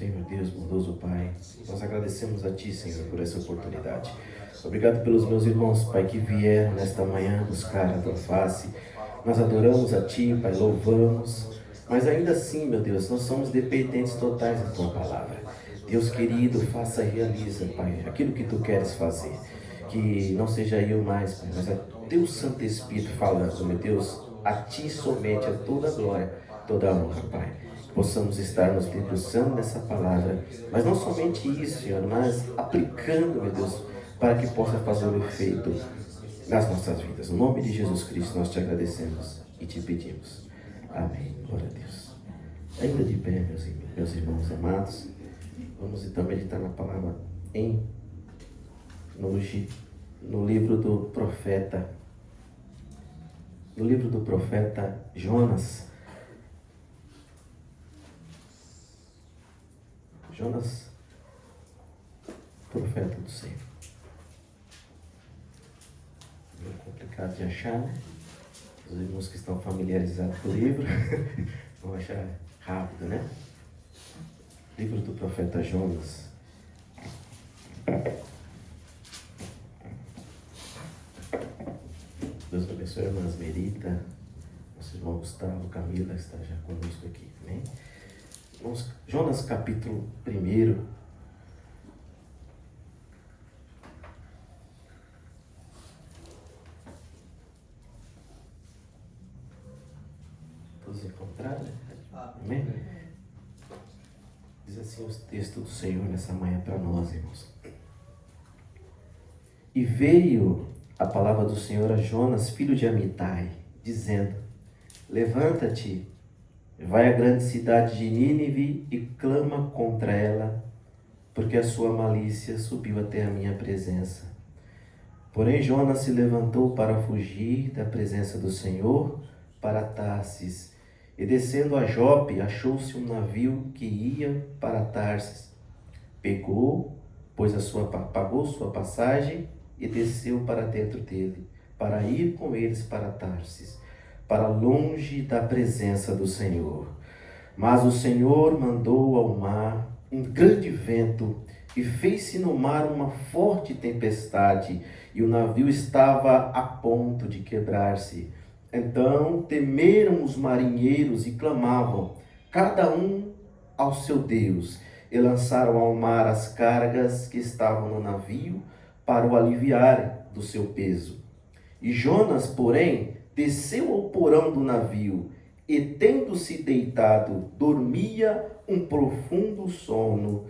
Senhor Deus, bondoso Pai, nós agradecemos a Ti, Senhor, por essa oportunidade. Obrigado pelos meus irmãos, Pai, que vieram nesta manhã buscar a Tua face. Nós adoramos a Ti, Pai, louvamos, mas ainda assim, meu Deus, nós somos dependentes totais da Tua palavra. Deus querido, faça e realiza, Pai, aquilo que Tu queres fazer. Que não seja eu mais, Pai, mas é Teu Santo Espírito falando, meu Deus, a Ti somente a toda a glória, toda a honra, Pai. Possamos estar nos debruçando nessa palavra, mas não somente isso, Senhor, mas aplicando, meu Deus, para que possa fazer o efeito nas nossas vidas. No nome de Jesus Cristo, nós te agradecemos e te pedimos. Amém. Glória a Deus. Ainda de pé, meus irmãos amados, vamos então meditar na palavra no livro do profeta Jonas. Jonas, profeta do Senhor. Meio complicado de achar, né? Os irmãos que estão familiarizados com o livro vão achar rápido, né? Livro do profeta Jonas. Deus abençoe a irmã Asmerita, nosso irmão Gustavo, Camila está já conosco aqui, amém? Jonas capítulo 1. Todos encontraram? Amém? Diz assim os textos do Senhor nessa manhã para nós, irmãos. E veio a palavra do Senhor a Jonas, filho de Amitai, dizendo: levanta-te, vai à grande cidade de Nínive e clama contra ela, porque a sua malícia subiu até a minha presença. Porém Jonas se levantou para fugir da presença do Senhor para Tarsis, e descendo a Jope, achou-se um navio que ia para Tarsis. Pagou sua passagem e desceu para dentro dele, para ir com eles para Tarsis, para longe da presença do Senhor. Mas o Senhor mandou ao mar um grande vento e fez-se no mar uma forte tempestade, e o navio estava a ponto de quebrar-se. Então temeram os marinheiros e clamavam, cada um ao seu Deus, e lançaram ao mar as cargas que estavam no navio para o aliviarem do seu peso. E Jonas, porém, desceu ao porão do navio e, tendo-se deitado, dormia um profundo sono.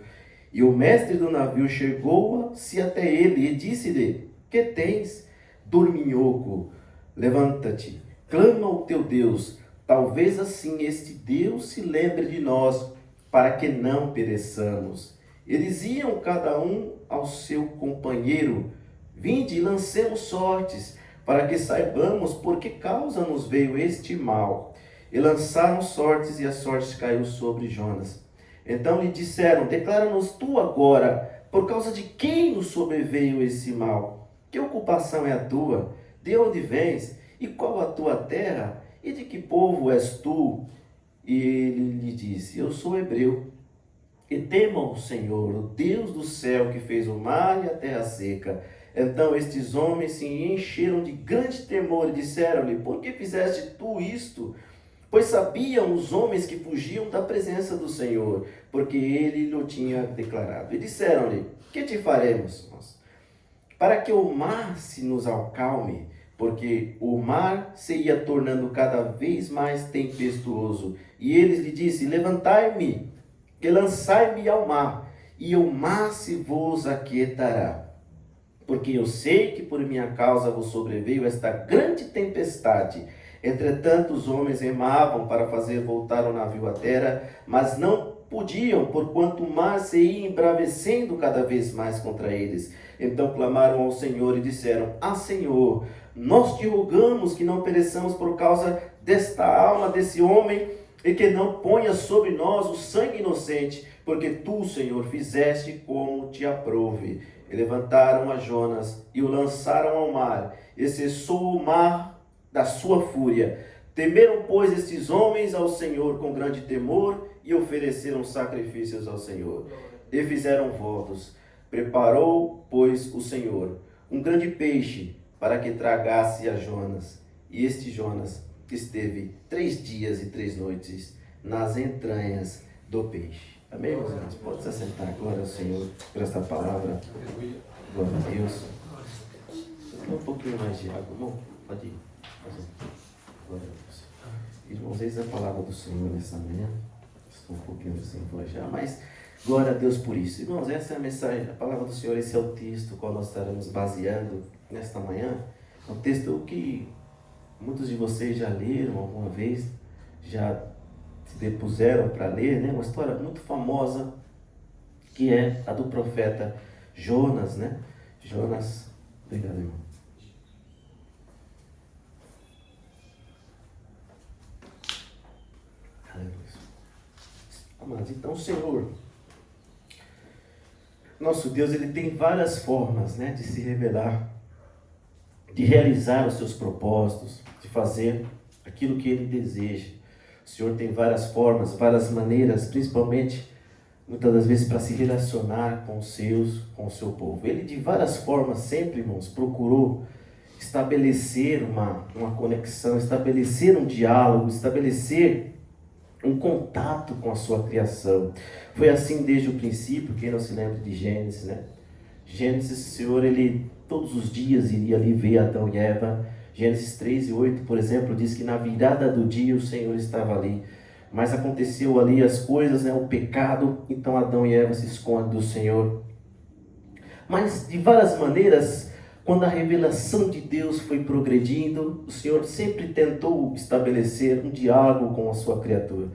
E o mestre do navio chegou-se até ele e disse-lhe: que tens, dorminhoco? Levanta-te, clama ao teu Deus, talvez assim este Deus se lembre de nós, para que não pereçamos. Eles iam cada um ao seu companheiro: vinde e lancemos sortes, para que saibamos por que causa nos veio este mal. E lançaram sortes, e a sorte caiu sobre Jonas. Então lhe disseram: declara-nos tu agora, por causa de quem nos sobreveio esse mal? Que ocupação é a tua? De onde vens? E qual a tua terra? E de que povo és tu? E ele lhe disse: eu sou hebreu. E temam o Senhor, o Deus do céu, que fez o mar e a terra seca. Então estes homens se encheram de grande temor e disseram-lhe: por que fizeste tu isto? Pois sabiam os homens que fugiam da presença do Senhor, porque ele lhe tinha declarado. E disseram-lhe: que te faremos nós? Para que o mar se nos acalme, porque o mar se ia tornando cada vez mais tempestuoso. E eles lhe disseram: levantai-me, que lançai-me ao mar, e o mar se vos aquietará. Porque eu sei que por minha causa vos sobreveio esta grande tempestade. Entretanto, os homens remavam para fazer voltar o navio à terra, mas não podiam, porquanto o mar se ia embravecendo cada vez mais contra eles. Então clamaram ao Senhor e disseram: Senhor, nós te rogamos que não pereçamos por causa desta alma desse homem, e que não ponha sobre nós o sangue inocente, porque tu, Senhor, fizeste como te aprouve. E levantaram a Jonas e o lançaram ao mar, e cessou o mar da sua fúria. Temeram, pois, estes homens ao Senhor com grande temor, e ofereceram sacrifícios ao Senhor. E fizeram votos. Preparou, pois, o Senhor um grande peixe para que tragasse a Jonas. E este Jonas esteve 3 dias e 3 noites nas entranhas do peixe. Amém, meus irmãos? Pode se assentar. Glória ao Senhor por esta palavra. Glória a Deus. Um pouquinho mais de água, irmão. Pode ir. Glória a Deus. Irmãos, eis a palavra do Senhor nessa manhã. Estou um pouquinho sem voz já, mas glória a Deus por isso. Irmãos, essa é a mensagem, a palavra do Senhor, esse é o texto qual nós estaremos baseando nesta manhã. É um texto que muitos de vocês já leram alguma vez, já se depuseram para ler, né? Uma história muito famosa, que é a do profeta Jonas, né? Jonas, obrigado, irmão. Amados, então o Senhor, nosso Deus, Ele tem várias formas, né, de se revelar, de realizar os seus propósitos, de fazer aquilo que Ele deseja. O Senhor tem várias formas, várias maneiras, principalmente, muitas das vezes, para se relacionar com os seus, com o seu povo. Ele, de várias formas, sempre, irmãos, procurou estabelecer uma conexão, estabelecer um diálogo, estabelecer um contato com a sua criação. Foi assim desde o princípio. Quem não se lembra de Gênesis, né? Gênesis, o Senhor, Ele todos os dias iria ali ver Adão e Eva. Gênesis 3:8, por exemplo, diz que na virada do dia o Senhor estava ali. Mas aconteceu ali as coisas, né? O pecado, então Adão e Eva se escondem do Senhor. Mas de várias maneiras, quando a revelação de Deus foi progredindo, o Senhor sempre tentou estabelecer um diálogo com a sua criatura.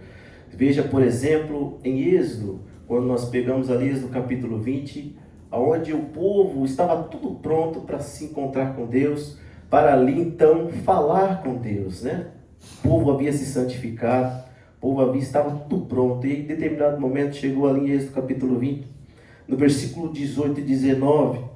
Veja, por exemplo, em Êxodo, quando nós pegamos ali Êxodo capítulo 20, onde o povo estava tudo pronto para se encontrar com Deus, para ali então falar com Deus, né? O povo havia se santificado, o povo estava tudo pronto, e em determinado momento chegou ali em Êxodo capítulo 20, no versículo 18 e 19,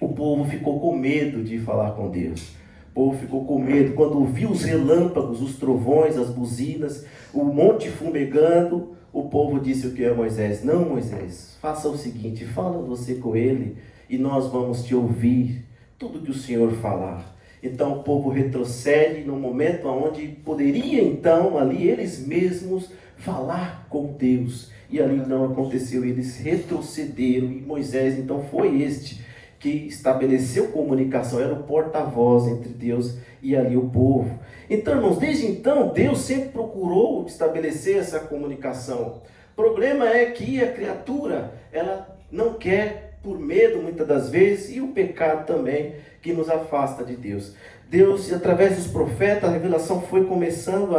o povo ficou com medo de falar com Deus. O povo ficou com medo quando ouviu os relâmpagos, os trovões, as buzinas, o monte fumegando. O povo disse o que é Moisés? Não, Moisés, faça o seguinte, fala você com ele e nós vamos te ouvir tudo que o Senhor falar. Então o povo retrocede no momento onde poderia então ali eles mesmos falar com Deus. E ali não aconteceu, eles retrocederam e Moisés então foi este que estabeleceu comunicação, era o porta-voz entre Deus e ali o povo. Então, irmãos, desde então, Deus sempre procurou estabelecer essa comunicação. O problema é que a criatura, ela não quer, por medo muitas das vezes, e o pecado também, que nos afasta de Deus. Deus, através dos profetas, a revelação foi começando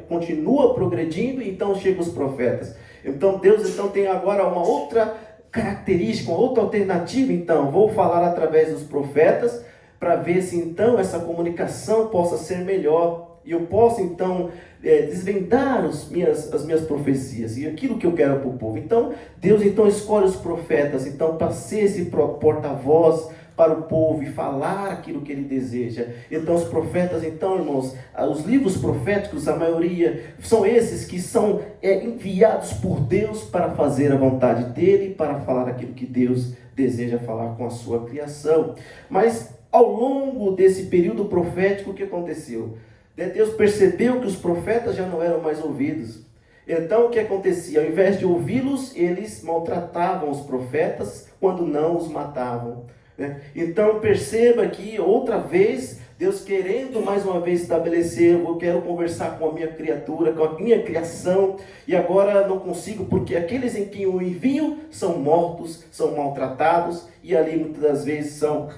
continua progredindo, e então chegam os profetas. Então, Deus tem agora uma outra característica, uma outra alternativa. Então, vou falar através dos profetas, para ver se então essa comunicação possa ser melhor, e eu posso então desvendar as minhas profecias, e aquilo que eu quero para o povo. Então, Deus então escolhe os profetas, então, para ser esse porta-voz para o povo e falar aquilo que ele deseja. Então os profetas, então, irmãos, os livros proféticos, a maioria, são esses que são enviados por Deus para fazer a vontade dele, para falar aquilo que Deus deseja falar com a sua criação. Mas ao longo desse período profético, o que aconteceu? Deus percebeu que os profetas já não eram mais ouvidos. Então o que acontecia? Ao invés de ouvi-los, eles maltratavam os profetas, quando não os matavam. Então perceba que outra vez Deus querendo mais uma vez estabelecer, eu quero conversar com a minha criatura, com a minha criação, e agora não consigo, porque aqueles em quem eu envio são mortos, são maltratados, e ali muitas das vezes são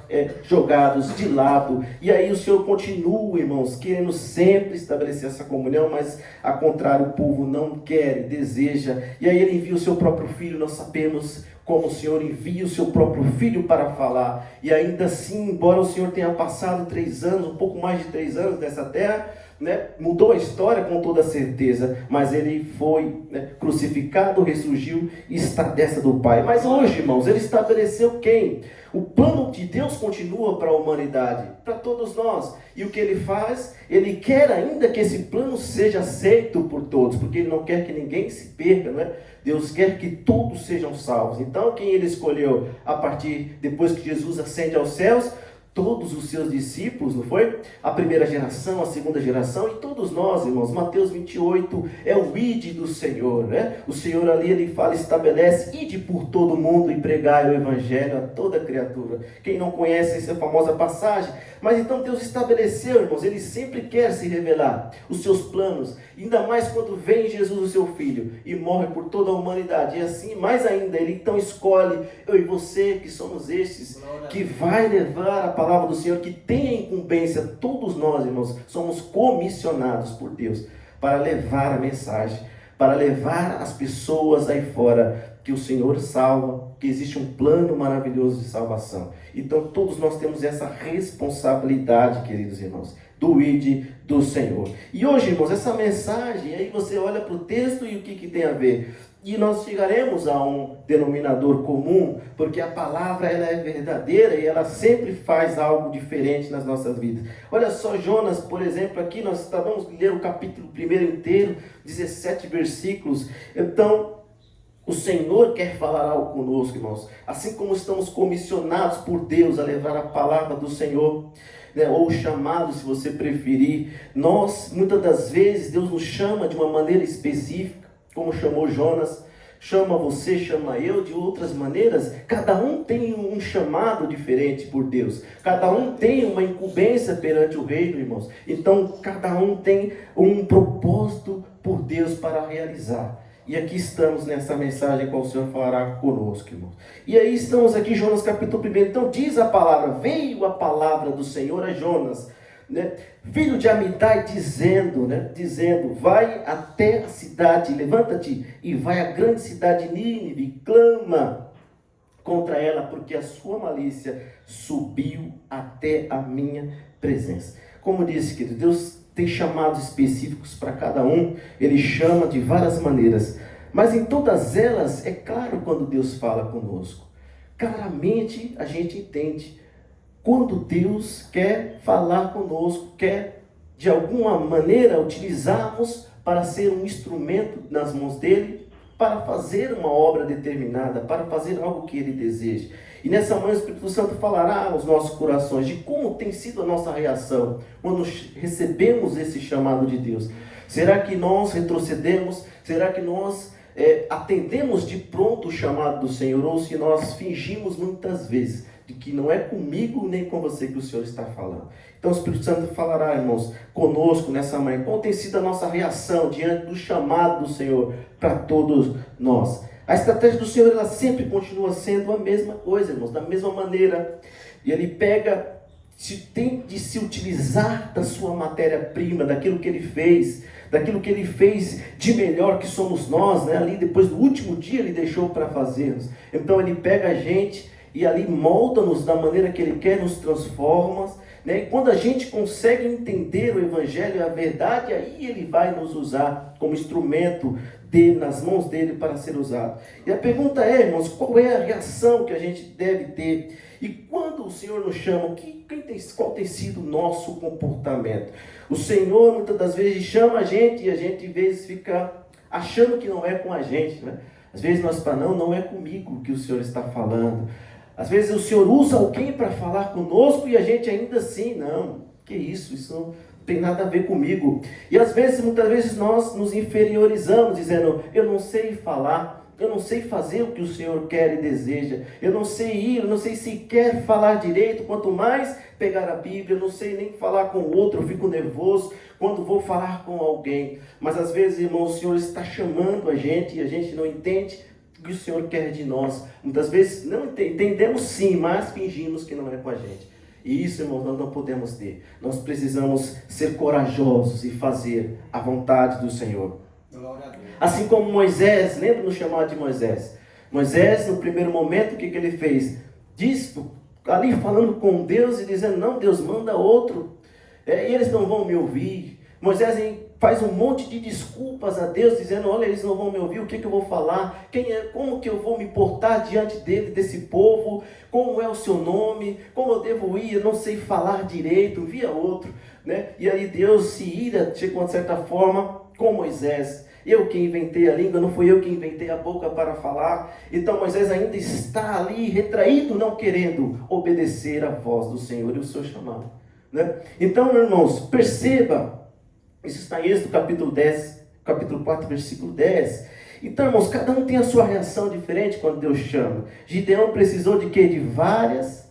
jogados de lado. E aí o Senhor continua, irmãos, querendo sempre estabelecer essa comunhão, mas ao contrário, o povo não quer, deseja, e aí Ele envia o seu próprio Filho. Nós sabemos como o Senhor envia o seu próprio Filho para falar, e ainda assim, embora o Senhor tenha passado 3 anos, um pouco mais de 3 anos nessa terra, né, mudou a história com toda certeza, mas ele foi, né, crucificado, ressurgiu e está à destra do Pai. Mas hoje, irmãos, ele estabeleceu quem? O plano de Deus continua para a humanidade, para todos nós. E o que ele faz? Ele quer ainda que esse plano seja aceito por todos, porque ele não quer que ninguém se perca, não é? Deus quer que todos sejam salvos. Então, quem ele escolheu a partir, depois que Jesus ascende aos céus? Todos os seus discípulos, não foi? A primeira geração, a segunda geração e todos nós, irmãos. Mateus 28 é o ide do Senhor, né? O Senhor ali, ele fala, estabelece, ide por todo mundo e pregai o evangelho a toda criatura. Quem não conhece essa famosa passagem? Mas então Deus estabeleceu, irmãos, ele sempre quer se revelar os seus planos, ainda mais quando vem Jesus, o seu Filho, e morre por toda a humanidade. E assim, mais ainda, ele então escolhe eu e você, que somos estes, que vai levar a palavra do Senhor, que tem a incumbência. Todos nós, irmãos, somos comissionados por Deus para levar a mensagem, para levar as pessoas aí fora, que o Senhor salva, que existe um plano maravilhoso de salvação. Então todos nós temos essa responsabilidade, queridos irmãos, do ide do Senhor. E hoje, irmãos, essa mensagem, aí você olha para o texto e o que tem a ver? E nós chegaremos a um denominador comum, porque a palavra ela é verdadeira e ela sempre faz algo diferente nas nossas vidas. Olha só, Jonas, por exemplo, aqui nós vamos ler o capítulo 1 inteiro, 17 versículos. Então, o Senhor quer falar algo conosco, irmãos. Assim como estamos comissionados por Deus a levar a palavra do Senhor, né, ou chamado, se você preferir, nós, muitas das vezes, Deus nos chama de uma maneira específica, como chamou Jonas, chama você, chama eu de outras maneiras. Cada um tem um chamado diferente por Deus, cada um tem uma incumbência perante o reino, irmãos. Então cada um tem um propósito por Deus para realizar. E aqui estamos nessa mensagem qual o Senhor falará conosco, irmãos. E aí estamos aqui, Jonas capítulo 1. Então diz a palavra, veio a palavra do Senhor a Jonas, né, filho de Amitai, dizendo, vai até a cidade, levanta-te e vai à grande cidade de Nínive, e clama contra ela, porque a sua malícia subiu até a minha presença. Como disse, querido, Deus tem chamados específicos para cada um, ele chama de várias maneiras, mas em todas elas, é claro quando Deus fala conosco, claramente a gente entende quando Deus quer falar conosco, quer de alguma maneira utilizarmos para ser um instrumento nas mãos dele, para fazer uma obra determinada, para fazer algo que ele deseja. E nessa manhã o Espírito Santo falará aos nossos corações de como tem sido a nossa reação quando recebemos esse chamado de Deus. Será que nós retrocedemos? Será que nós atendemos de pronto o chamado do Senhor? Ou se nós fingimos muitas vezes de que não é comigo nem com você que o Senhor está falando? Então o Espírito Santo falará, irmãos, conosco nessa manhã. Qual tem sido a nossa reação diante do chamado do Senhor para todos nós? A estratégia do Senhor, ela sempre continua sendo a mesma coisa, irmãos, da mesma maneira. E ele tem de se utilizar da sua matéria-prima, daquilo que ele fez de melhor que somos nós, né? Ali depois do último dia ele deixou para fazermos. Então ele pega a gente e ali molda-nos da maneira que ele quer, nos transforma, né? E quando a gente consegue entender o Evangelho, a verdade, aí ele vai nos usar como instrumento dele, nas mãos dele para ser usado. E a pergunta é, irmãos, qual é a reação que a gente deve ter? E quando o Senhor nos chama, qual tem sido o nosso comportamento? O Senhor muitas das vezes chama a gente e a gente às vezes fica achando que não é com a gente, né? Às vezes nós falamos, não é comigo que o Senhor está falando. Às vezes o Senhor usa alguém para falar conosco e a gente ainda assim, não, que isso não tem nada a ver comigo. E às vezes, muitas vezes nós nos inferiorizamos, dizendo, eu não sei falar, eu não sei fazer o que o Senhor quer e deseja, eu não sei ir, eu não sei sequer falar direito, quanto mais pegar a Bíblia, eu não sei nem falar com o outro, eu fico nervoso quando vou falar com alguém. Mas às vezes, irmão, o Senhor está chamando a gente e a gente não entende o que o Senhor quer de nós. Muitas vezes não entendemos sim, mas fingimos que não é com a gente. E isso, irmãos, nós não podemos ter. Nós precisamos ser corajosos e fazer a vontade do Senhor. Assim como Moisés, lembra no chamado de Moisés? Moisés, no primeiro momento, o que ele fez? Ali falando com Deus e dizendo, não, Deus manda outro. E eles não vão me ouvir. Moisés faz um monte de desculpas a Deus, dizendo, olha, eles não vão me ouvir, o que eu vou falar? Como que eu vou me portar diante desse povo? Como é o seu nome? Como eu devo ir? Eu não sei falar direito, via outro, né? E aí Deus se ira, de certa forma, com Moisés. Eu que inventei a língua, não fui eu que inventei a boca para falar. Então Moisés ainda está ali retraído, não querendo obedecer à voz do Senhor e o seu chamado, né? Então, meus irmãos, perceba, isso está em Êxodo capítulo 10, capítulo 4, versículo 10. Então, irmãos, cada um tem a sua reação diferente quando Deus chama. Gideão precisou de quê? De várias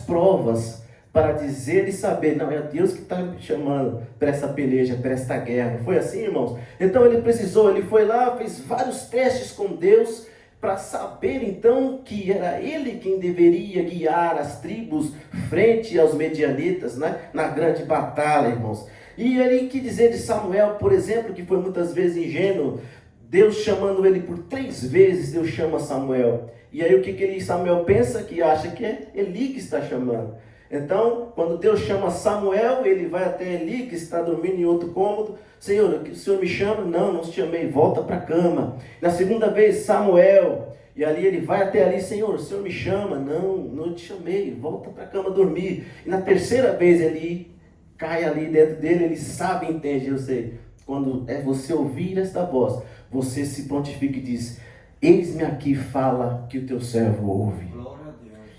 provas para dizer e saber, não, é Deus que está me chamando para essa peleja, para esta guerra. Foi assim, irmãos? Então ele foi lá, fez vários testes com Deus, para saber então que era ele quem deveria guiar as tribos frente aos medianitas, né? Na grande batalha, irmãos. E ele quis dizer de Samuel, por exemplo, que foi muitas vezes ingênuo, Deus chamando ele por 3 vezes, Deus chama Samuel. E aí o que Samuel pensa? Que acha que é Eli que está chamando. Então, quando Deus chama Samuel, ele vai até Eli, que está dormindo em outro cômodo. Senhor, o Senhor me chama? Não, não te chamei, volta para a cama. Na segunda vez, Samuel, e ali ele vai até ali, Senhor, o Senhor me chama? Não, não te chamei, volta para a cama dormir. E na terceira vez ele cai ali dentro dele, ele sabe, entende, eu sei. Quando é você ouvir esta voz, você se prontifica e diz, eis-me aqui, fala que o teu servo ouve.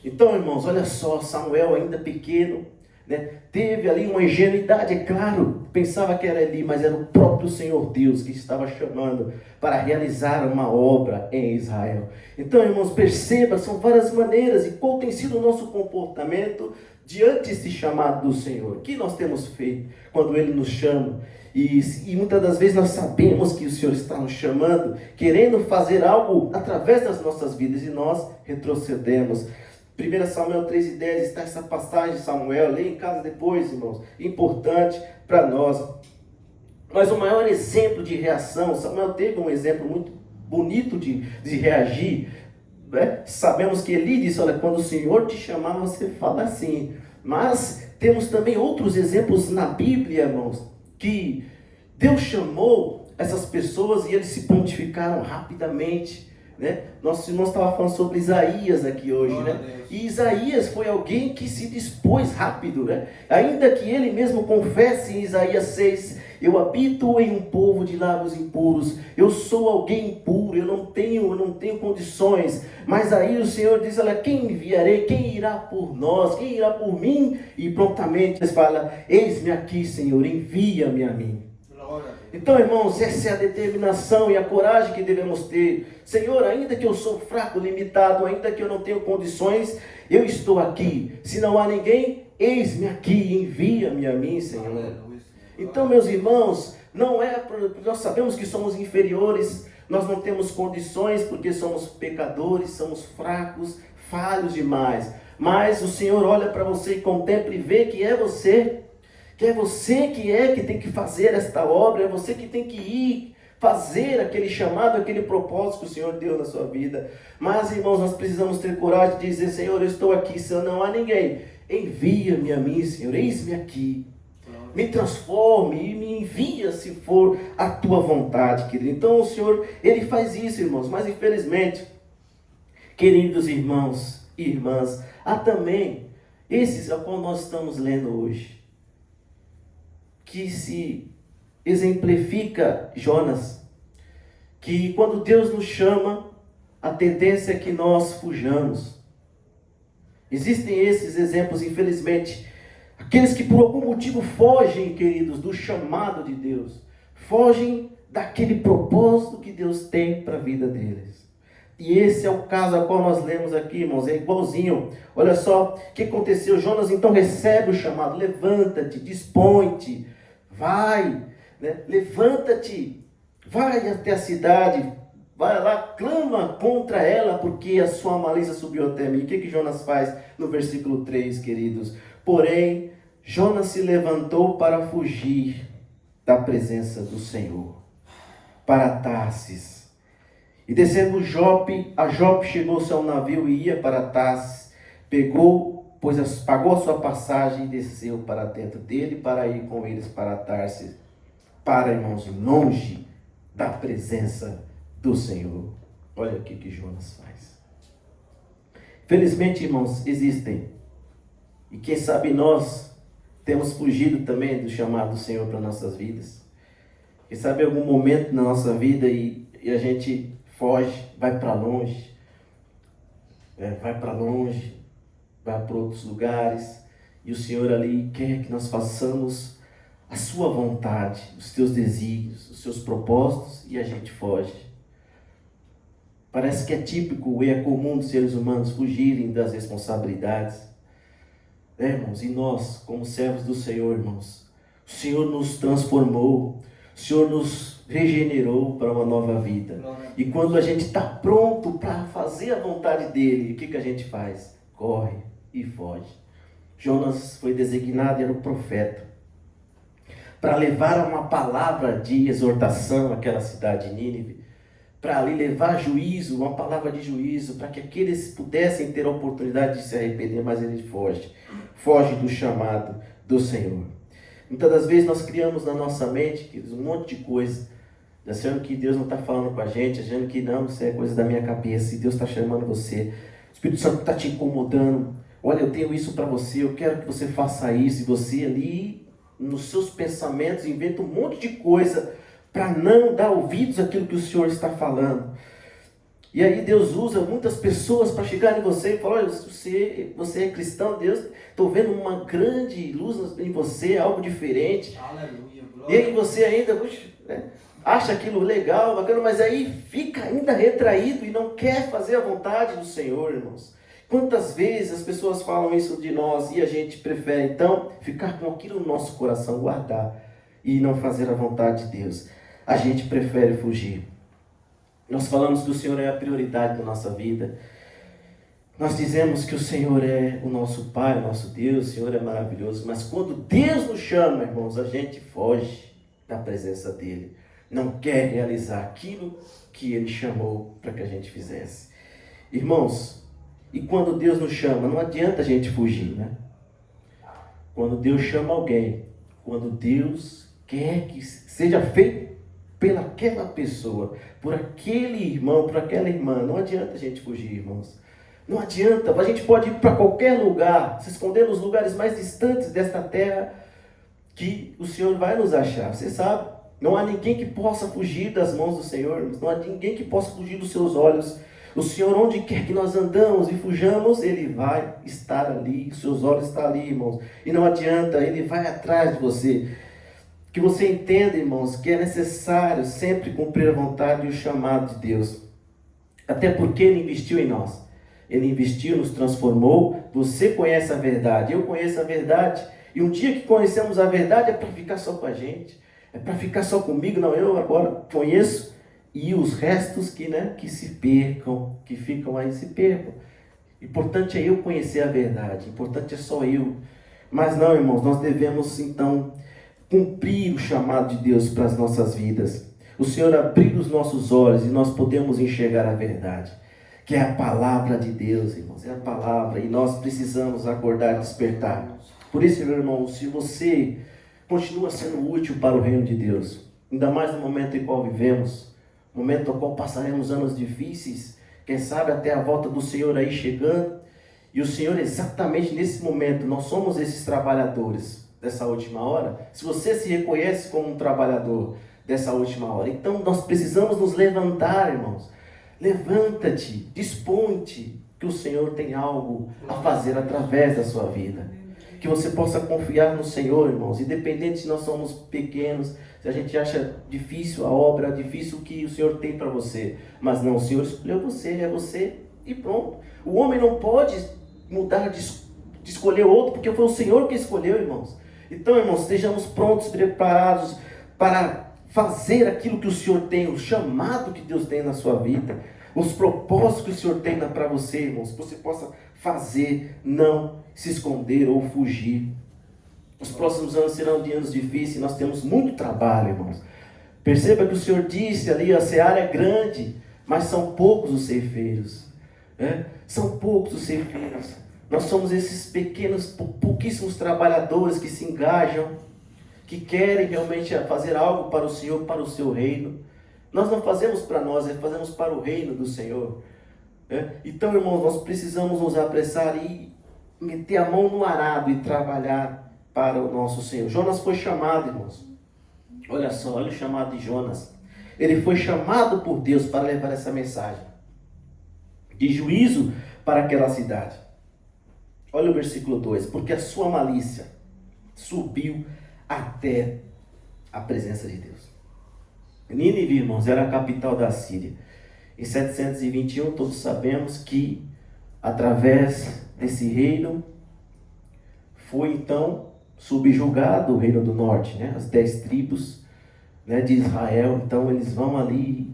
Então, irmãos, olha só, Samuel ainda pequeno, né, teve ali uma ingenuidade, é claro, pensava que era ali, mas era o próprio Senhor Deus que estava chamando para realizar uma obra em Israel. Então, irmãos, perceba, são várias maneiras, e qual tem sido o nosso comportamento diante desse chamado do Senhor? O que nós temos feito quando Ele nos chama? E muitas das vezes nós sabemos que o Senhor está nos chamando, querendo fazer algo através das nossas vidas, e nós retrocedemos. 1 Samuel 3:10 está essa passagem de Samuel, leia em casa depois, irmãos, importante para nós. Mas o maior exemplo de reação, Samuel teve um exemplo muito bonito de reagir, né? Sabemos que Eli disse, olha, quando o Senhor te chamar, você fala assim. Mas temos também outros exemplos na Bíblia, irmãos, que Deus chamou essas pessoas e eles se prontificaram rapidamente, né? Nosso irmão estava falando sobre Isaías aqui hoje, né? E Isaías foi alguém que se dispôs rápido, né? Ainda que ele mesmo confesse em Isaías 6, eu habito em um povo de lábios impuros, eu sou alguém impuro, eu não tenho condições, mas aí o Senhor diz, olha, quem enviarei, quem irá por nós, quem irá por mim? E prontamente ele fala, eis-me aqui, Senhor, envia-me a mim. Então, irmãos, essa é a determinação e a coragem que devemos ter. Senhor, ainda que eu sou fraco, limitado, ainda que eu não tenho condições, eu estou aqui. Se não há ninguém, eis-me aqui, envia-me a mim, Senhor. Então, meus irmãos, nós sabemos que somos inferiores, nós não temos condições porque somos pecadores, somos fracos, falhos demais. Mas o Senhor olha para você e contempla e vê que é você. Que é você que tem que fazer esta obra, é você que tem que ir fazer aquele chamado, aquele propósito que o Senhor deu na sua vida. Mas, irmãos, nós precisamos ter coragem de dizer, Senhor, eu estou aqui, se não há ninguém, envia-me a mim, Senhor, eis-me aqui. Me transforme e me envia se for a tua vontade, querido. Então o Senhor, Ele faz isso, irmãos, mas infelizmente, queridos irmãos e irmãs, há também esses a qual nós estamos lendo hoje, que se exemplifica Jonas, que quando Deus nos chama, a tendência é que nós fujamos. Existem esses exemplos, infelizmente, aqueles que por algum motivo fogem, queridos, do chamado de Deus, fogem daquele propósito que Deus tem para a vida deles. E esse é o caso a qual nós lemos aqui, irmãos, é igualzinho. Olha só o que aconteceu. Jonas então recebe o chamado, levanta-te, dispõe-te, vai, né? Levanta-te, vai até a cidade, vai lá, clama contra ela, porque a sua malícia subiu até mim. O que Jonas faz no versículo 3, queridos? Porém, Jonas se levantou para fugir da presença do Senhor, para Tarsis. E descendo a Jope chegou-se ao navio e ia para Tarsis. Pegou pagou a sua passagem e desceu para dentro dele para ir com eles para Tarsis, para, irmãos, longe da presença do Senhor. Olha o que Jonas faz. Felizmente, irmãos, existem. E quem sabe nós temos fugido também do chamado do Senhor para nossas vidas. Quem sabe em algum momento na nossa vida e a gente foge, vai para longe, vai para outros lugares, e o Senhor ali quer que nós façamos a sua vontade, os teus desígnios, os seus propósitos, e a gente foge. Parece que é típico e é comum dos seres humanos fugirem das responsabilidades. Irmãos, e nós, como servos do Senhor, irmãos, o Senhor nos transformou, o Senhor nos regenerou para uma nova vida. E quando a gente está pronto para fazer a vontade dele, o que a gente faz? Corre e foge. Jonas foi designado, era o profeta, para levar uma palavra de exortação àquela cidade de Nínive, para ali levar juízo, uma palavra de juízo, para que aqueles pudessem ter a oportunidade de se arrepender, mas ele foge do chamado do Senhor. Muitas das vezes nós criamos na nossa mente, queridos, um monte de coisa, achando que Deus não está falando com a gente, achando que não, isso é coisa da minha cabeça, e Deus está chamando você, o Espírito Santo está te incomodando, olha, eu tenho isso para você, eu quero que você faça isso, e você ali, nos seus pensamentos, inventa um monte de coisa, para não dar ouvidos àquilo que o Senhor está falando. E aí Deus usa muitas pessoas para chegar em você e falar, olha, você é cristão, Deus, estou vendo uma grande luz em você, algo diferente. Aleluia, glória. E aí você ainda acha aquilo legal, bacana, mas aí fica ainda retraído e não quer fazer a vontade do Senhor, irmãos. Quantas vezes as pessoas falam isso de nós e a gente prefere então ficar com aquilo no nosso coração, guardar e não fazer a vontade de Deus. A gente prefere fugir. Nós falamos que o Senhor é a prioridade da nossa vida. Nós dizemos que o Senhor é o nosso Pai, o nosso Deus, o Senhor é maravilhoso. Mas quando Deus nos chama, irmãos, a gente foge da presença dEle. Não quer realizar aquilo que Ele chamou para que a gente fizesse. Irmãos, e quando Deus nos chama, não adianta a gente fugir, né? Quando Deus chama alguém, quando Deus quer que seja feito pelaquela pessoa, por aquele irmão, por aquela irmã, não adianta a gente fugir, irmãos. Não adianta, a gente pode ir para qualquer lugar, se esconder nos lugares mais distantes desta terra, que o Senhor vai nos achar. Você sabe, não há ninguém que possa fugir das mãos do Senhor, não há ninguém que possa fugir dos seus olhos. O Senhor, onde quer que nós andamos e fujamos, Ele vai estar ali, os seus olhos estão ali, irmãos. E não adianta, Ele vai atrás de você. Que você entenda, irmãos, que é necessário sempre cumprir a vontade e o chamado de Deus. Até porque Ele investiu em nós. Ele investiu, nos transformou. Você conhece a verdade, eu conheço a verdade. E um dia que conhecemos a verdade é para ficar só com a gente. É para ficar só comigo, não, eu agora conheço. E os restos que se percam, que ficam aí, se percam. Importante é eu conhecer a verdade, importante é só eu. Mas não, irmãos, nós devemos então cumprir o chamado de Deus para as nossas vidas. O Senhor abriu os nossos olhos e nós podemos enxergar a verdade, que é a palavra de Deus, irmãos, é a palavra, e nós precisamos acordar e despertar. Por isso, meu irmão, se você continua sendo útil para o reino de Deus, ainda mais no momento em qual vivemos, momento no qual passaremos anos difíceis, quem sabe até a volta do Senhor aí chegando, e o Senhor exatamente nesse momento, nós somos esses trabalhadores dessa última hora. Se você se reconhece como um trabalhador dessa última hora, então nós precisamos nos levantar, irmãos. Levanta-te, dispõe-te, que o Senhor tem algo a fazer através da sua vida. Que você possa confiar no Senhor, irmãos, independente se nós somos pequenos, se a gente acha difícil a obra, difícil o que o Senhor tem para você. Mas não, o Senhor escolheu você, é você e pronto. O homem não pode mudar de escolher outro, porque foi o Senhor que escolheu, irmãos. Então, irmãos, estejamos prontos, preparados para fazer aquilo que o Senhor tem, o chamado que Deus tem na sua vida, os propósitos que o Senhor tem para você, irmãos, que você possa fazer, não se esconder ou fugir. Os próximos anos serão de anos difíceis, nós temos muito trabalho, irmãos. Perceba que o Senhor disse ali, a seara é grande, mas são poucos os ceifeiros. São poucos os ceifeiros. Nós somos esses pequenos, pouquíssimos trabalhadores que se engajam, que querem realmente fazer algo para o Senhor, para o seu reino. Nós não fazemos para nós, fazemos para o reino do Senhor. Então, irmãos, nós precisamos nos apressar e meter a mão no arado e trabalhar para o nosso Senhor. Jonas foi chamado, irmãos. Olha só, olha o chamado de Jonas. Ele foi chamado por Deus para levar essa mensagem de juízo para aquela cidade. Olha o versículo 2. Porque a sua malícia subiu até a presença de Deus. Nínive, irmãos, era a capital da Síria. Em 721, todos sabemos que, através desse reino, foi então subjugado o reino do norte, né? As 10 tribos, né, de Israel. Então, eles vão ali,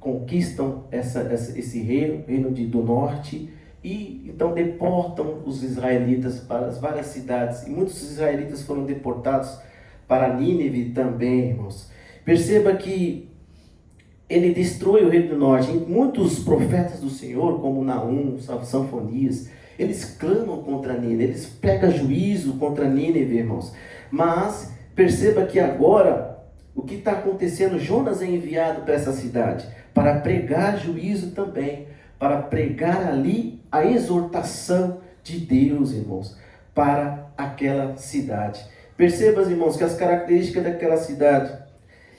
conquistam esse reino do norte, e então deportam os israelitas para as várias cidades. E muitos israelitas foram deportados para Nínive também, irmãos. Perceba que ele destrói o reino do norte. E muitos profetas do Senhor, como Naum, Sanfonias, eles clamam contra Nínive, eles pregam juízo contra Nínive, irmãos. Mas perceba que agora, o que está acontecendo, Jonas é enviado para essa cidade, para pregar juízo também, para pregar ali a exortação de Deus, irmãos, para aquela cidade. Perceba, irmãos, que as características daquela cidade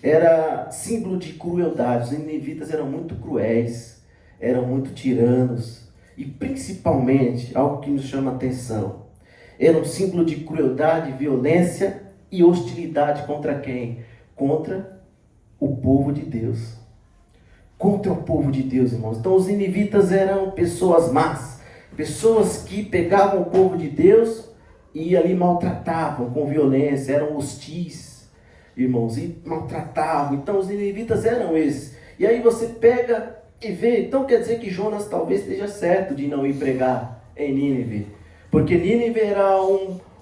era símbolo de crueldade. Os ninivitas eram muito cruéis, eram muito tiranos, e principalmente, algo que nos chama a atenção, era um símbolo de crueldade, violência e hostilidade contra quem? Contra o povo de Deus. Contra o povo de Deus, irmãos. Então os ninivitas eram pessoas más, pessoas que pegavam o povo de Deus e ali maltratavam com violência, eram hostis, irmãos, e maltratavam. Então os ninivitas eram esses. E aí você pega e vê, então quer dizer que Jonas talvez esteja certo de não ir pregar em Nínive, porque Nínive era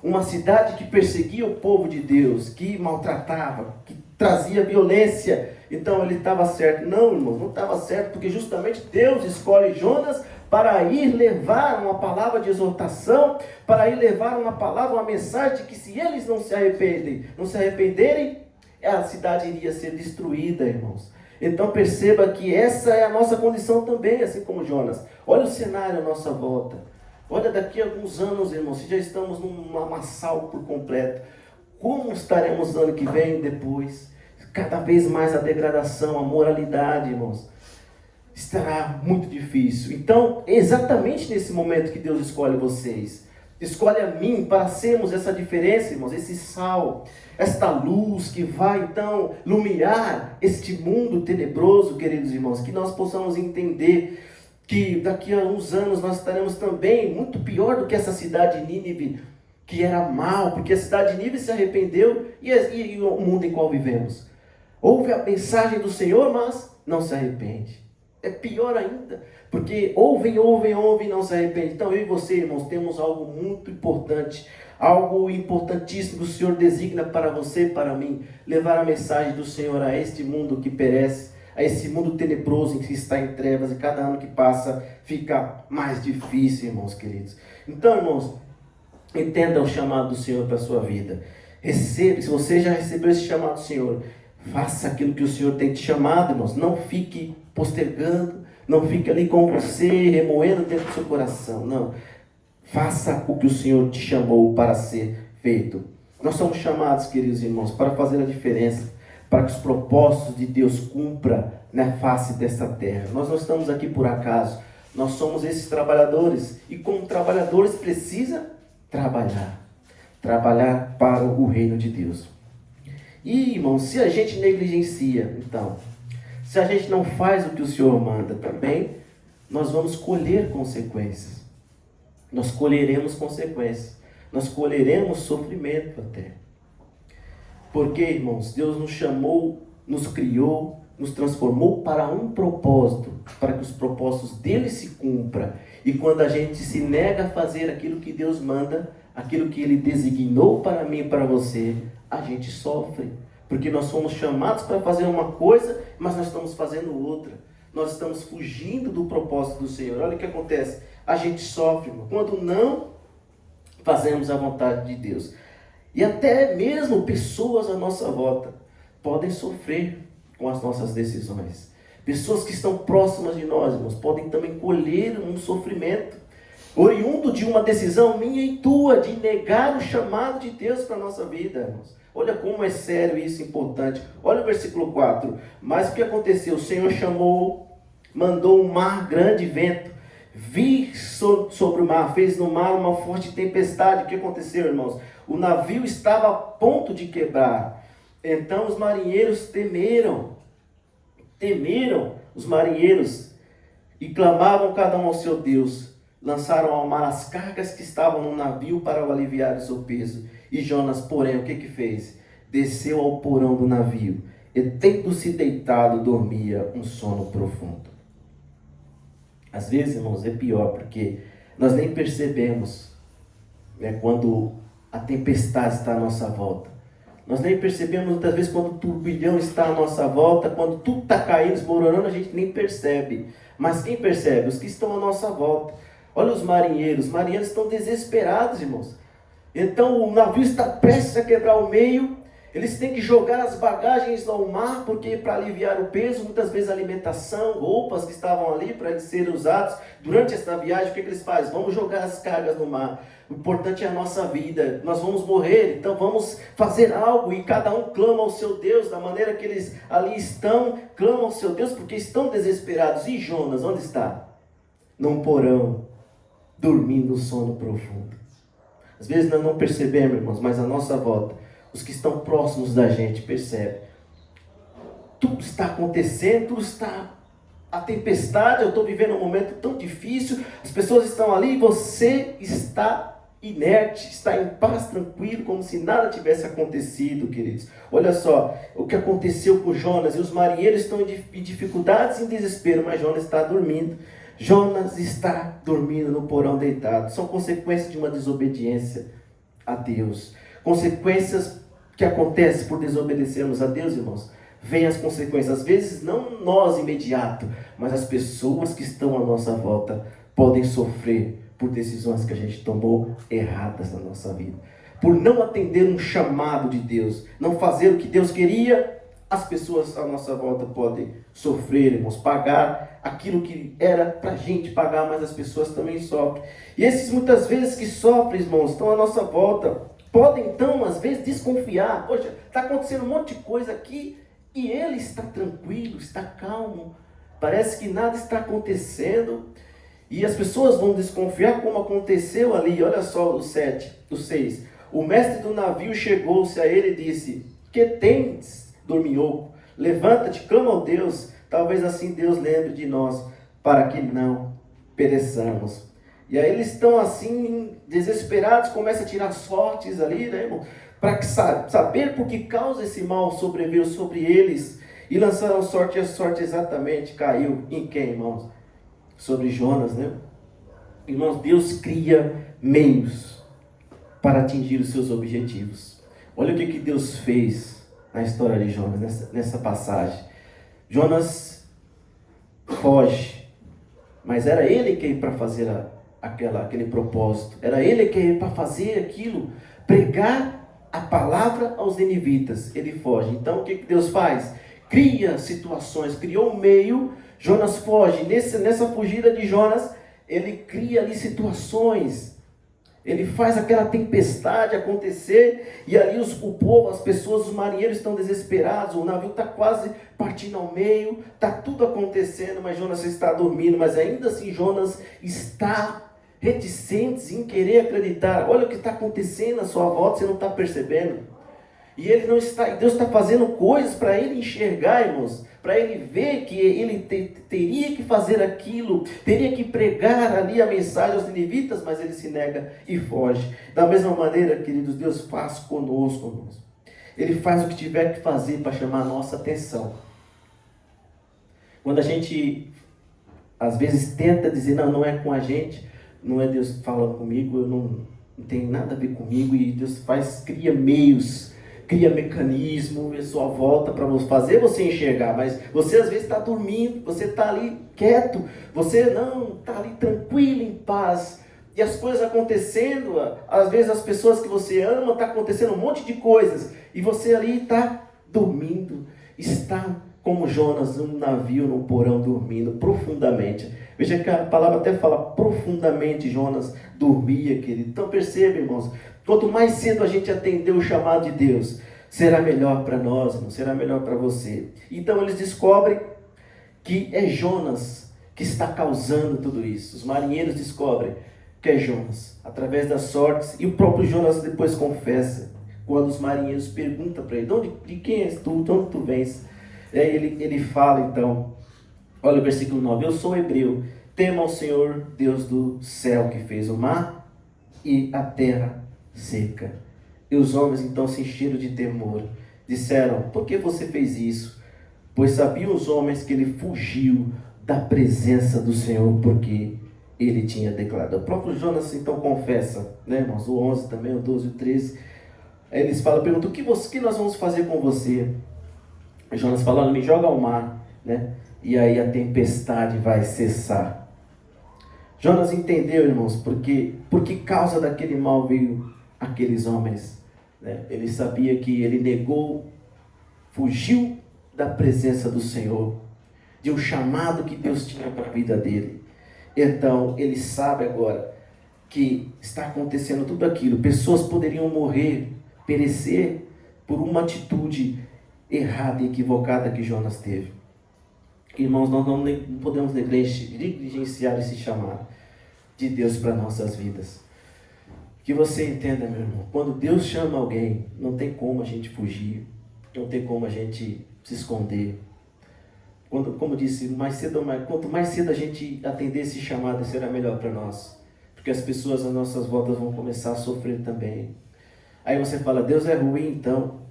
uma cidade que perseguia o povo de Deus, que maltratava, que trazia violência. Então ele estava certo. Não, irmãos, não estava certo, porque justamente Deus escolhe Jonas para ir levar uma palavra de exortação, para ir levar uma palavra, uma mensagem de que se eles não se arrependerem, a cidade iria ser destruída, irmãos. Então perceba que essa é a nossa condição também, assim como Jonas. Olha o cenário à nossa volta. Olha daqui a alguns anos, irmãos, se já estamos num lamaçal por completo, como estaremos no ano que vem, depois? Cada vez mais a degradação, a moralidade, irmãos, estará muito difícil. Então, é exatamente nesse momento que Deus escolhe vocês, escolhe a mim para sermos essa diferença, irmãos, esse sal, esta luz que vai então iluminar este mundo tenebroso, queridos irmãos, que nós possamos entender que daqui a uns anos nós estaremos também muito pior do que essa cidade de Nínive, que era mal, porque a cidade de Nínive se arrependeu e o mundo em qual vivemos. Ouve a mensagem do Senhor, mas não se arrepende. É pior ainda, porque ouvem, não se arrepende. Então eu e você, irmãos, temos algo muito importante, algo importantíssimo que o Senhor designa para você e para mim, levar a mensagem do Senhor a este mundo que perece, a esse mundo tenebroso em que está em trevas, e cada ano que passa fica mais difícil, irmãos queridos. Então, irmãos, entenda o chamado do Senhor para a sua vida. Receba, se você já recebeu esse chamado do Senhor, faça aquilo que o Senhor tem te chamado, irmãos. Não fique postergando, não fique ali com você, remoendo dentro do seu coração. Não. Faça o que o Senhor te chamou para ser feito. Nós somos chamados, queridos irmãos, para fazer a diferença, para que os propósitos de Deus cumpram na face desta terra. Nós não estamos aqui por acaso. Nós somos esses trabalhadores. E como trabalhadores precisa trabalhar. Trabalhar para o reino de Deus. E, irmãos, se a gente negligencia, então, se a gente não faz o que o Senhor manda também, nós vamos colher consequências. Nós colheremos consequências. Nós colheremos sofrimento até. Porque, irmãos, Deus nos chamou, nos criou, nos transformou para um propósito, para que os propósitos dele se cumpram. E quando a gente se nega a fazer aquilo que Deus manda, aquilo que ele designou para mim e para você, a gente sofre, porque nós somos chamados para fazer uma coisa, mas nós estamos fazendo outra. Nós estamos fugindo do propósito do Senhor. Olha o que acontece. a gente sofre, irmão, quando não fazemos a vontade de Deus. E até mesmo pessoas à nossa volta podem sofrer com as nossas decisões. Pessoas que estão próximas de nós, irmãos, podem também colher um sofrimento oriundo de uma decisão minha e tua, de negar o chamado de Deus para a nossa vida, irmãos. Olha como é sério isso, importante. Olha o versículo 4. Mas o que aconteceu? O Senhor chamou, mandou um mar grande vento vir sobre o mar, fez no mar uma forte tempestade. O que aconteceu, irmãos? O navio estava a ponto de quebrar. Então os marinheiros temeram os marinheiros e clamavam cada um ao seu Deus. Lançaram ao mar as cargas que estavam no navio para o aliviar o seu peso. E Jonas, porém, o que fez? Desceu ao porão do navio e, tendo-se deitado, dormia um sono profundo. Às vezes, irmãos, é pior, porque nós nem percebemos, né, quando a tempestade está à nossa volta. Nós nem percebemos muitas vezes quando o turbilhão está à nossa volta, quando tudo está caindo, desmoronando, a gente nem percebe. Mas quem percebe? Os que estão à nossa volta. Olha os marinheiros estão desesperados, irmãos. Então o navio está prestes a quebrar ao meio, eles têm que jogar as bagagens ao mar, porque para aliviar o peso, muitas vezes alimentação, roupas que estavam ali para eles serem usados durante esta viagem. O que eles fazem? Vamos jogar as cargas no mar. O importante é a nossa vida, nós vamos morrer, então vamos fazer algo. E cada um clama ao seu Deus, da maneira que eles ali estão, clamam ao seu Deus, porque estão desesperados. E Jonas, onde está? Num porão, dormindo um sono profundo. Às vezes nós não percebemos, irmãos, mas à nossa volta, os que estão próximos da gente percebem. Tudo está acontecendo, tudo está... A tempestade, eu estou vivendo um momento tão difícil, as pessoas estão ali e você está inerte, está em paz, tranquilo, como se nada tivesse acontecido, queridos. Olha só o que aconteceu com Jonas, e os marinheiros estão em dificuldades e em desespero, mas Jonas está dormindo. Jonas está dormindo no porão deitado. São consequências de uma desobediência a Deus. Consequências que acontecem por desobedecermos a Deus, irmãos. Vêm as consequências, às vezes não nós imediato, mas as pessoas que estão à nossa volta podem sofrer por decisões que a gente tomou erradas na nossa vida. Por não atender um chamado de Deus, não fazer o que Deus queria, as pessoas à nossa volta podem sofrer, irmãos, pagar aquilo que era para a gente pagar, mas as pessoas também sofrem. E esses muitas vezes que sofrem, irmãos, estão à nossa volta, podem então às vezes desconfiar. Poxa, está acontecendo um monte de coisa aqui e ele está tranquilo, está calmo, parece que nada está acontecendo. E as pessoas vão desconfiar, como aconteceu ali. Olha só o 6. O mestre do navio chegou-se a ele e disse: que tens, dorminhoco? Levanta-te, clama ao Deus, talvez assim Deus lembre de nós, para que não pereçamos. E aí eles estão assim, desesperados, começam a tirar sortes ali, né, irmão? Para saber por que causa esse mal sobreveio sobre eles. E lançaram sorte, e a sorte exatamente caiu em quem, irmãos? Sobre Jonas, né? Irmãos, Deus cria meios para atingir os seus objetivos. Olha o que Deus fez na história de Jonas, nessa passagem. Jonas foge, mas era ele quem ia para fazer aquele propósito. Era ele quem ia para fazer aquilo, pregar a palavra aos ninivitas. Ele foge. Então o que Deus faz? Cria situações, criou um meio. Jonas foge. Nessa fugida de Jonas, ele cria ali situações. Ele faz aquela tempestade acontecer. E ali o povo, as pessoas, os marinheiros estão desesperados. O navio está quase partindo ao meio. Está tudo acontecendo, mas Jonas está dormindo. Mas ainda assim Jonas está reticente em querer acreditar. Olha o que está acontecendo à sua volta, você não está percebendo. E ele não está, Deus está fazendo coisas para ele enxergar, irmãos, para ele ver que ele teria que fazer aquilo, teria que pregar ali a mensagem aos ninivitas, mas ele se nega e foge. Da mesma maneira, queridos, Deus faz conosco, irmãos. Ele faz o que tiver que fazer para chamar a nossa atenção. Quando a gente, às vezes, tenta dizer, não é com a gente, não é Deus falando comigo, eu não tem nada a ver comigo, e Deus cria meios cria mecanismo em sua volta para fazer você enxergar, mas você às vezes está dormindo, você está ali quieto, você não está ali tranquilo, em paz, e as coisas acontecendo, às vezes as pessoas que você ama, está acontecendo um monte de coisas, e você ali está dormindo, está como Jonas num navio, num porão, dormindo profundamente. Veja que a palavra até fala profundamente, Jonas dormia, querido. Então perceba, irmãos, quanto mais cedo a gente atender o chamado de Deus, será melhor para nós, irmão, será melhor para você. Então eles descobrem que é Jonas que está causando tudo isso. Os marinheiros descobrem que é Jonas, através das sortes, e o próprio Jonas depois confessa, quando os marinheiros perguntam para ele, de quem és tu, de onde tu vens? Aí ele fala então, olha o versículo 9, eu sou hebreu, tema ao Senhor, Deus do céu, que fez o mar e a terra seca. E os homens então se encheram de temor, disseram, por que você fez isso? Pois sabiam os homens que ele fugiu da presença do Senhor, porque ele tinha declarado. O próprio Jonas então confessa, né, irmãos, o 11 também, o 12 e o 13, aí eles falam, perguntam, o que nós vamos fazer com você? Jonas falando, me joga ao mar, né? E aí a tempestade vai cessar. Jonas entendeu, irmãos, por que causa daquele mal veio aqueles homens, né? Ele sabia que ele negou, fugiu da presença do Senhor, de um chamado que Deus tinha para a vida dele. Então ele sabe agora que está acontecendo tudo aquilo. Pessoas poderiam morrer, perecer por uma atitude errada e equivocada que Jonas teve. Irmãos, nós não podemos negligenciar esse chamado de Deus para nossas vidas. Que você entenda, meu irmão, quando Deus chama alguém, não tem como a gente fugir, não tem como a gente se esconder. Como disse, quanto mais cedo a gente atender esse chamado, será melhor para nós. Porque as pessoas às nossas voltas vão começar a sofrer também. Aí você fala, Deus é ruim então,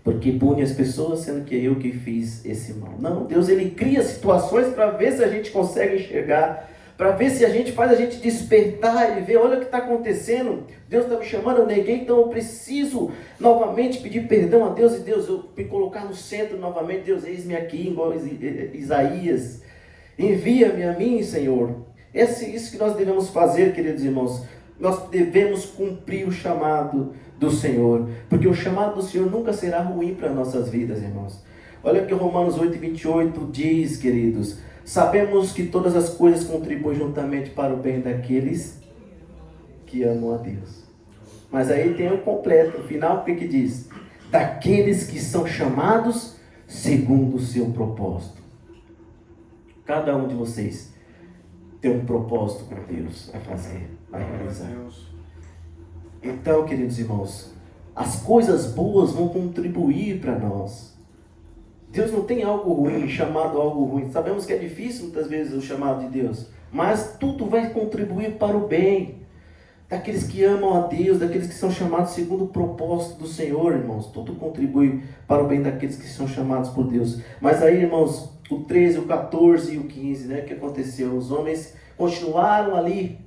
porque pune as pessoas, sendo que é eu que fiz esse mal. Não, Deus ele cria situações para ver se a gente consegue enxergar, para ver se a gente faz a gente despertar e ver, olha o que está acontecendo, Deus está me chamando, eu neguei, então eu preciso novamente pedir perdão a Deus, e Deus, eu me colocar no centro novamente, Deus, eis-me aqui, igual Isaías, envia-me a mim, Senhor. É isso que nós devemos fazer, queridos irmãos, nós devemos cumprir o chamado do Senhor, porque o chamado do Senhor nunca será ruim para nossas vidas, irmãos. Olha o que Romanos 8:28 diz, queridos, sabemos que todas as coisas contribuem juntamente para o bem daqueles que amam a Deus. Mas aí tem o completo, o final, o que diz? Daqueles que são chamados segundo o seu propósito. Cada um de vocês tem um propósito com Deus a fazer, a realizar. Então, queridos irmãos, as coisas boas vão contribuir para nós. Deus não tem algo ruim, chamado algo ruim. Sabemos que é difícil muitas vezes o chamado de Deus, mas tudo vai contribuir para o bem daqueles que amam a Deus, daqueles que são chamados segundo o propósito do Senhor, irmãos. Tudo contribui para o bem daqueles que são chamados por Deus. Mas aí, irmãos, o 13, o 14 e o 15, né, que aconteceu? Os homens continuaram ali,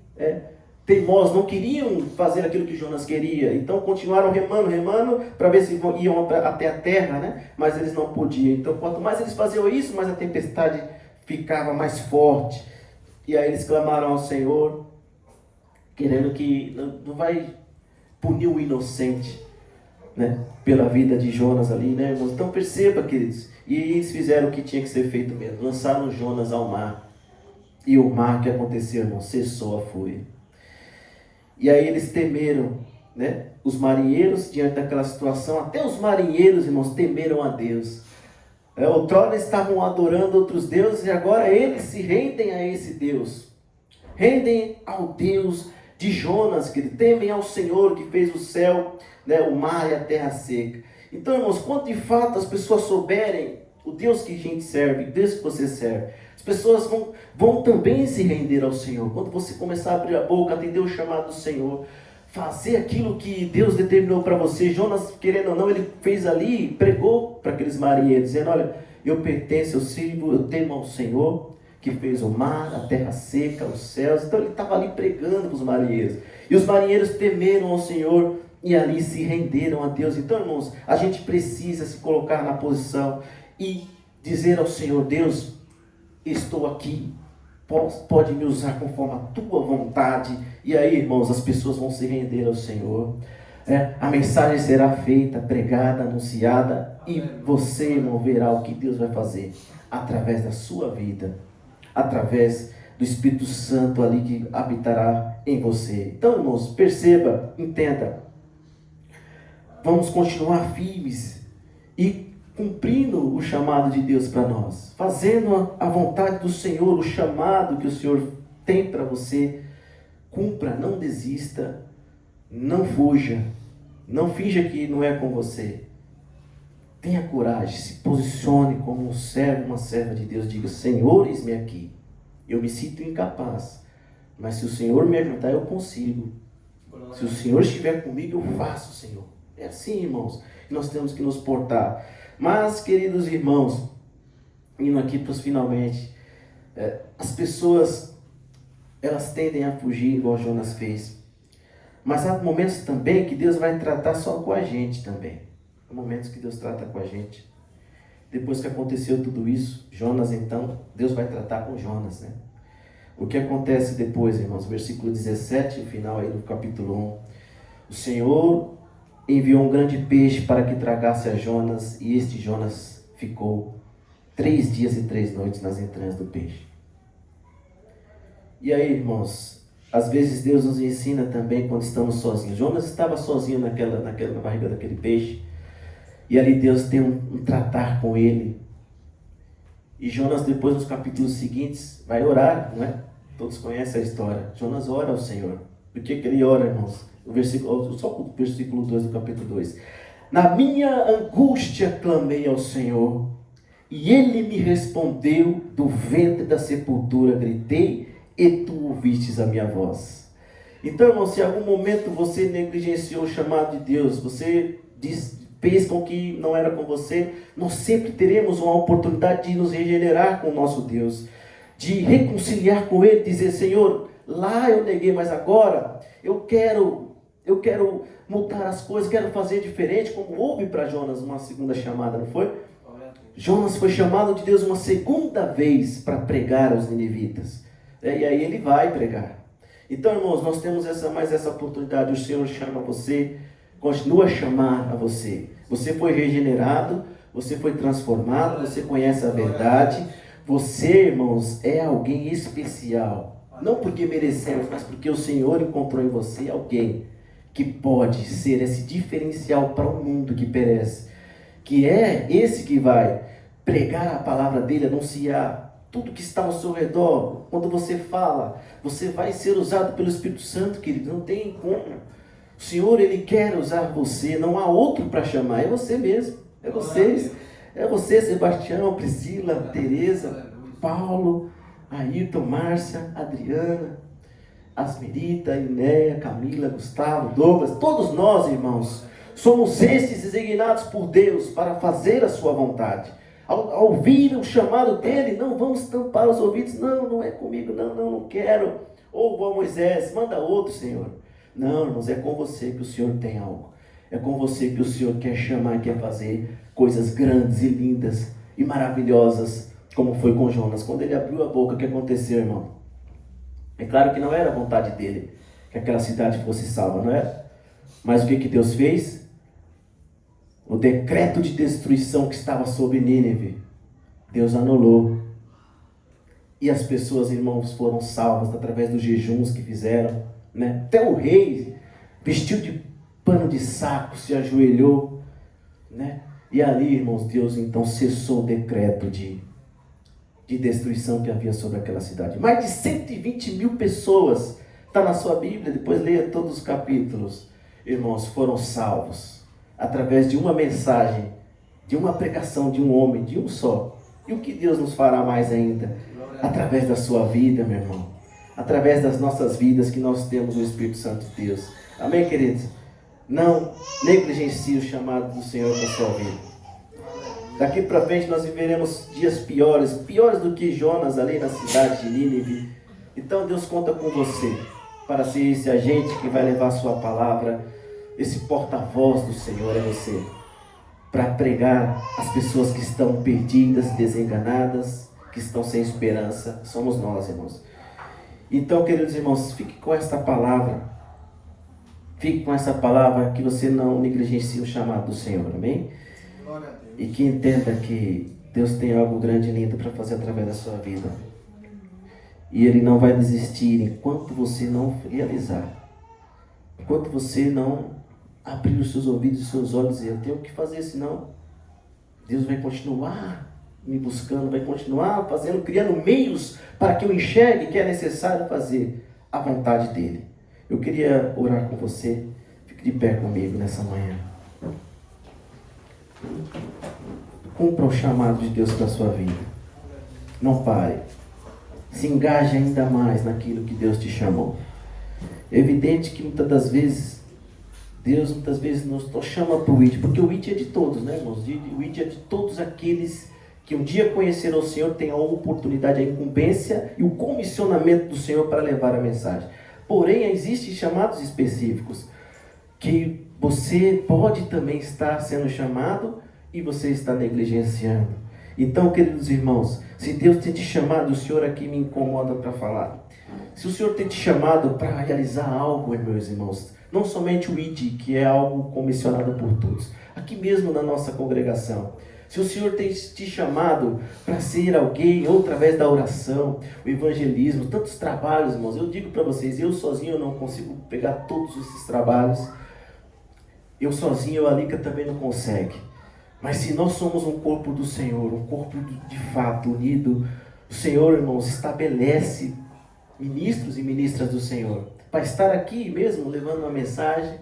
teimosos, não queriam fazer aquilo que Jonas queria, então continuaram remando, para ver se iam até a terra, né? Mas eles não podiam. Então, quanto mais eles faziam isso, mais a tempestade ficava mais forte. E aí eles clamaram ao Senhor, querendo que não vai punir o inocente, né? Pela vida de Jonas ali, né, irmãos? Então perceba, queridos, e eles fizeram o que tinha que ser feito mesmo, lançaram Jonas ao mar, e o mar, que aconteceu, irmão, cessou a fúria. E aí eles temeram, né? Os marinheiros, diante daquela situação, até os marinheiros, irmãos, temeram a Deus. Outrora estavam adorando outros deuses, e agora eles se rendem a esse Deus. Rendem ao Deus de Jonas, que temem ao Senhor que fez o céu, né, o mar e a terra seca. Então, irmãos, quando de fato as pessoas souberem o Deus que a gente serve, o Deus que você serve, as pessoas vão também se render ao Senhor. Quando você começar a abrir a boca, atender o chamado do Senhor, fazer aquilo que Deus determinou para você. Jonas, querendo ou não, ele fez ali, pregou para aqueles marinheiros, dizendo, olha, eu pertenço, eu sirvo, eu temo ao Senhor, que fez o mar, a terra seca, os céus. Então ele estava ali pregando para os marinheiros. E os marinheiros temeram ao Senhor, e ali se renderam a Deus. Então, irmãos, a gente precisa se colocar na posição e dizer ao Senhor: Deus, estou aqui, pode me usar conforme a tua vontade. E aí, irmãos, as pessoas vão se render ao Senhor. A mensagem será feita, pregada, anunciada, e você, irmão, verá o que Deus vai fazer através da sua vida, através do Espírito Santo ali que habitará em você. Então, irmãos, perceba, entenda, vamos continuar firmes e cumprindo o chamado de Deus para nós, fazendo a vontade do Senhor, o chamado que o Senhor tem para você. Cumpra, não desista, não fuja, não finja que não é com você. Tenha coragem, se posicione como um servo, uma serva de Deus. Diga: Senhor, eis-me aqui. Eu me sinto incapaz, mas se o Senhor me ajudar, eu consigo. Se o Senhor estiver comigo, eu faço, Senhor. É assim, irmãos, que nós temos que nos portar. Mas, queridos irmãos, indo aqui para os finalmente, as pessoas, elas tendem a fugir, igual Jonas fez. Mas há momentos também que Deus vai tratar só com a gente também. Há momentos que Deus trata com a gente. Depois que aconteceu tudo isso, Jonas, então, Deus vai tratar com Jonas, né? O que acontece depois, irmãos? Versículo 17, o final aí do capítulo 1. O Senhor enviou um grande peixe para que tragasse a Jonas, e este Jonas ficou 3 dias e 3 noites nas entranhas do peixe. E aí, irmãos, às vezes Deus nos ensina também quando estamos sozinhos. Jonas estava sozinho na barriga daquele peixe, e ali Deus tem um tratar com ele. E Jonas, depois, nos capítulos seguintes, vai orar, não é? Todos conhecem a história. Jonas ora ao Senhor. Por que ele ora, irmãos? Só o versículo 2 do capítulo 2. Na minha angústia clamei ao Senhor, e Ele me respondeu, do ventre da sepultura gritei, e tu ouvistes a minha voz. Então, irmão, se em algum momento você negligenciou o chamado de Deus, você fez com que não era com você, nós sempre teremos uma oportunidade de nos regenerar com o nosso Deus, de reconciliar com Ele, dizer: Senhor, lá eu neguei, mas agora eu quero mudar as coisas, quero fazer diferente, como houve para Jonas uma segunda chamada, não foi? Jonas foi chamado de Deus uma segunda vez para pregar aos ninivitas. E aí ele vai pregar. Então, irmãos, nós temos mais essa oportunidade. O Senhor chama você, continua a chamar a você. Você foi regenerado, você foi transformado, você conhece a verdade. Você, irmãos, é alguém especial. Não porque merecemos, mas porque o Senhor encontrou em você alguém que pode ser esse diferencial para o mundo que perece. Que é esse que vai pregar a palavra dele, anunciar tudo que está ao seu redor. Quando você fala, você vai ser usado pelo Espírito Santo, querido. Não tem como. O Senhor, Ele quer usar você. Não há outro para chamar. É você mesmo. É vocês. É você, Sebastião, Priscila, Tereza, Paulo, Ayrton, Márcia, Adriana, Asmerita, Inéia, Camila, Gustavo, Douglas. Todos nós, irmãos, somos esses designados por Deus para fazer a sua vontade. Ao ouvir o chamado dele, não vamos tampar os ouvidos. Não é comigo, não quero. Ou igual Moisés, manda outro, Senhor. Não, irmãos, é com você que o Senhor tem algo. É com você que o Senhor quer chamar, quer fazer coisas grandes e lindas e maravilhosas, como foi com Jonas. Quando ele abriu a boca, o que aconteceu, irmão? É claro que não era a vontade dele que aquela cidade fosse salva, não é? Mas o que Deus fez? O decreto de destruição que estava sobre Nínive, Deus anulou. E as pessoas, irmãos, foram salvas através dos jejuns que fizeram, né? Até o rei vestiu de pano de saco, se ajoelhou, né? E ali, irmãos, Deus então cessou o decreto de destruição que havia sobre aquela cidade. Mais de 120 mil pessoas, está na sua Bíblia, depois leia todos os capítulos, irmãos, foram salvos através de uma mensagem, de uma pregação de um homem, de um só. E o que Deus nos fará mais ainda? Através da sua vida, meu irmão. Através das nossas vidas que nós temos o Espírito Santo de Deus. Amém, queridos? Não negligencie o chamado do Senhor para a sua vida. Daqui para frente nós viveremos dias piores do que Jonas ali na cidade de Nínive. Então Deus conta com você para ser esse agente que vai levar a sua palavra esse porta-voz do Senhor é você, para pregar às pessoas que estão perdidas, desenganadas, que estão sem esperança. Somos nós, irmãos. Então, queridos irmãos, fique com esta palavra. Fique com essa palavra, que você não negligencie o chamado do Senhor, amém? E que entenda que Deus tem algo grande e lindo para fazer através da sua vida. E Ele não vai desistir enquanto você não realizar. Enquanto você não abrir os seus ouvidos e os seus olhos e dizer, eu tenho que fazer, senão Deus vai continuar me buscando, vai continuar fazendo, criando meios para que eu enxergue que é necessário fazer a vontade dEle. Eu queria orar com você. Fique de pé comigo nessa manhã. Cumpra o chamado de Deus para a sua vida. Não pare. Se engaje ainda mais naquilo que Deus te chamou. É evidente que muitas das vezes, Deus nos chama para o ID, porque o ID é de todos, né, irmãos? O ID é de todos aqueles que um dia conheceram o Senhor, têm a oportunidade, a incumbência e o comissionamento do Senhor para levar a mensagem. Porém, existem chamados específicos que você pode também estar sendo chamado e você está negligenciando. Então, queridos irmãos, se Deus tem te chamado, o Senhor aqui me incomoda para falar. Se o Senhor tem te chamado para realizar algo, meus irmãos, não somente o ID, que é algo comissionado por todos, aqui mesmo na nossa congregação. Se o Senhor tem te chamado para ser alguém, ou através da oração, o evangelismo, tantos trabalhos, irmãos, eu digo para vocês, eu sozinho eu não consigo pegar todos esses trabalhos. Eu sozinho, a Alica também não consegue. Mas se nós somos um corpo do Senhor, um corpo de fato unido, o Senhor, irmãos, estabelece ministros e ministras do Senhor para estar aqui mesmo, levando uma mensagem,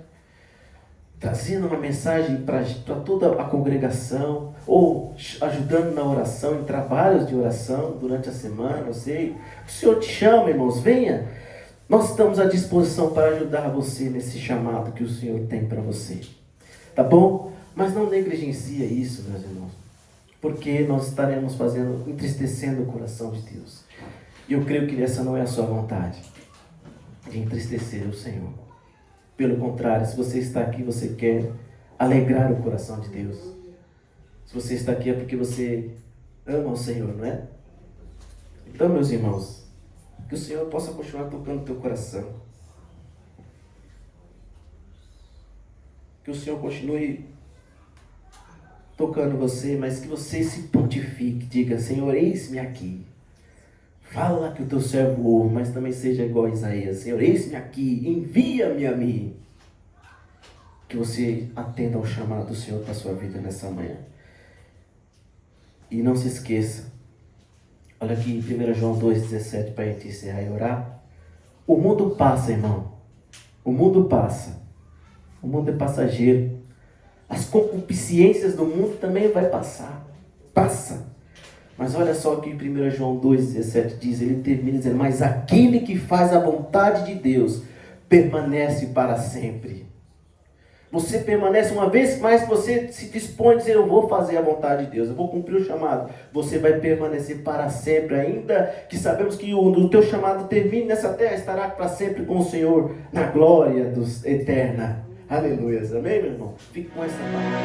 trazendo uma mensagem para toda a congregação, ou ajudando na oração, em trabalhos de oração durante a semana, eu sei. O Senhor te chama, irmãos, venha. Nós estamos à disposição para ajudar você nesse chamado que o Senhor tem para você. Tá bom? Mas não negligencia isso, meus irmãos, porque nós estaremos entristecendo o coração de Deus. E eu creio que essa não é a sua vontade, de entristecer o Senhor. Pelo contrário, se você está aqui, você quer alegrar o coração de Deus. Se você está aqui é porque você ama o Senhor, não é? Então, meus irmãos, que o Senhor possa continuar tocando o teu coração. Que o Senhor continue tocando você, mas que você se prontifique, diga, Senhor, eis-me aqui. Fala que o teu servo ouve, mas também seja igual a Isaías. Senhor, eis-me aqui, envia-me a mim. Que você atenda ao chamado do Senhor para a sua vida nessa manhã. E não se esqueça, olha aqui em 1 João 2,17 para a gente encerrar e orar. O mundo passa, irmão. O mundo passa. O mundo é passageiro. As concupiscências do mundo também vai passar. Passa. Mas olha só o que em 1 João 2,17 diz, ele termina dizendo, mas aquele que faz a vontade de Deus permanece para sempre. Você permanece, uma vez mais você se dispõe a dizer, eu vou fazer a vontade de Deus, eu vou cumprir o chamado. Você vai permanecer para sempre, ainda que sabemos que o teu chamado termine nessa terra, estará para sempre com o Senhor, na glória eterna. Aleluia. Amém, meu irmão? Fique com essa palavra.